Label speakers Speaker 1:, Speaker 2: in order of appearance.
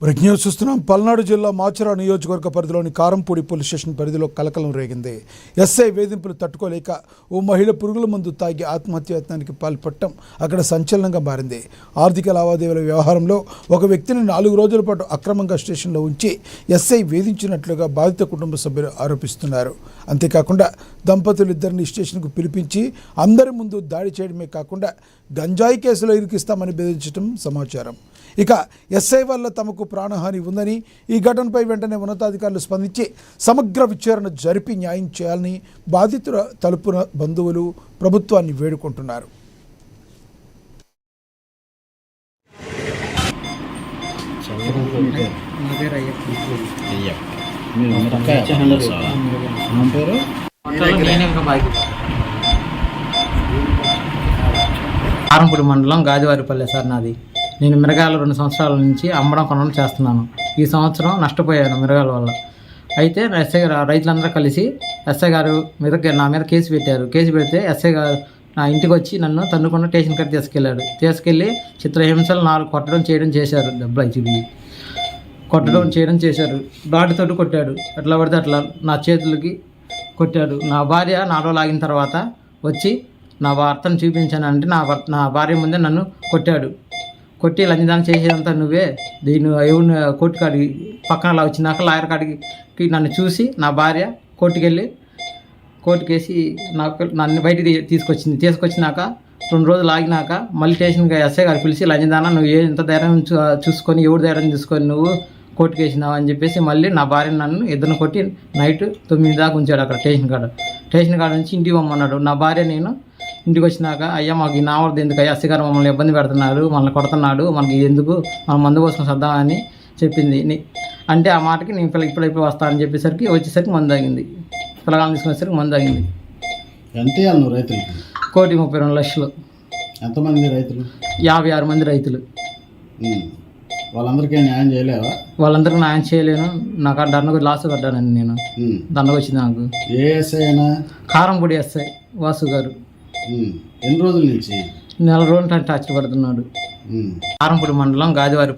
Speaker 1: Breaking చూస్తున్నాం. పల్నాడు జిల్లా మాచరా నియోజకవర్గ పరిధిలోని కారంపూడి పోలీస్ స్టేషన్ పరిధిలో కలకలం రేగింది. ఎస్ఐ వేధింపులు తట్టుకోలేక ఓ మహిళ పురుగుల మందు తాగి ఆత్మహత్యాయత్నానికి పాల్పడటం అక్కడ సంచలనంగా మారింది. ఆర్థిక లావాదేవీల వ్యవహారంలో ఒక వ్యక్తిని 4 రోజుల పాటు అక్రమంగా స్టేషన్లో ఉంచి ఎస్ఐ వేధించినట్లుగా బాధిత కుటుంబ సభ్యులు ఆరోపిస్తున్నారు. అంతేకాకుండా దంపతులిద్దరిని స్టేషన్కు పిలిపించి అందరి ముందు దాడి చేయడమే కాకుండా గంజాయి కేసులో ఇరికిస్తామని బెదిరించడం సమాచారం. ఇక ఎస్ఐ వల్ల తమకు ప్రాణహాని ఉందని, ఈ ఘటనపై వెంటనే ఉన్నతాధికారులు స్పందించి సమగ్ర విచారణ జరిపి న్యాయం చేయాలని బాధితుల తరపున బంధువులు ప్రభుత్వాన్ని వేడుకుంటున్నారు.
Speaker 2: కారంపూడి మండలం గాదివారిపల్లె సార్ నాది. నేను మిరగాయలు 2 సంవత్సరాల నుంచి అమ్మడం కొనడం చేస్తున్నాను. ఈ సంవత్సరం నష్టపోయాను మిరగాయల వల్ల. అయితే ఎస్ఐ గారు రైతులందరూ కలిసి ఎస్ఐ గారు నా మీద కేసు పెట్టారు. కేసు పెడితే ఎస్ఐ గారు నా ఇంటికి వచ్చి నన్ను తన్నుకున్న స్టేషన్ కాడికి తీసుకెళ్ళి చిత్రహింసలు 4 కొట్టడం చేయడం చేశారు. డబ్బులు ఇచ్చి కొట్టడం చేయడం చేశారు. రాడ్డుతోటి కొట్టాడు. ఎట్లా పడితే అట్లా నా చేతులకి కొట్టాడు. నా భార్య నాలో లాగిన తర్వాత వచ్చి నా భర్తను చూపించానంటే నా భార్య ముందే నన్ను కొట్టాడు. కొట్టి లంచదానం చేసేదంతా నువ్వే, దీన్ని ఎవరిని కోర్టు కాడికి పక్కన అలా వచ్చినాక లాయర్ కాడికి నన్ను చూసి నా భార్య కోర్టుకేసి నన్ను బయటికి తీసుకొచ్చినాక 2 రోజులు ఆగినాక మళ్ళీ స్టేషన్కి ఎస్ఐ గారు పిలిచి లంచదానం నువ్వు ఎంత ధైర్యం చూసుకొని ఎవరి ధైర్యం చూసుకొని నువ్వు కోర్టుకు వేసినావు అని చెప్పేసి మళ్ళీ నా భార్య నన్ను ఇద్దరిని కొట్టి నైట్ 9 దాకా ఉంచాడు అక్కడ స్టేషన్ కాడ నుంచి ఇంటికి పోమన్నాడు. నా భార్య నేను ఇంటికి వచ్చినాక అయ్యా మాకు ఈ నావద్దు ఎందుకు అయ్యా, ఎస్ఐ గారు మమ్మల్ని ఇబ్బంది పెడుతున్నారు, మనల్ని కొడుతున్నాడు, మనకి ఎందుకు మనం మందు కోసం సర్దామని చెప్పింది. అంటే ఆ మాటకి నేను ఇప్పుడైపోయి వస్తానని చెప్పేసరికి వచ్చేసరికి మందు తాగింది. పిల్లగాలను తీసుకునేసరికి మందు తాగింది.
Speaker 3: ఎంత రైతులు?
Speaker 2: 1,32,00,000.
Speaker 3: ఎంతమంది రైతులు?
Speaker 2: 56 మంది రైతులు.
Speaker 3: వాళ్ళందరికీ న్యాయం చేయలేవా?
Speaker 2: వాళ్ళందరికీ న్యాయం చేయలేను. నాకు ఆ దండకు లాస్ పడ్డానండి. నేను దండకు వచ్చింది నాకు.
Speaker 3: ఏ ఎస్ఐ అయినా?
Speaker 2: కారంపూడి ఎస్ఐ వాసు గారు.
Speaker 3: ఎన్ని రోజుల నుంచి?
Speaker 2: 4 రోజులు టార్చర్ పడుతున్నాడు. కారంపూడి మండలం గాదివారి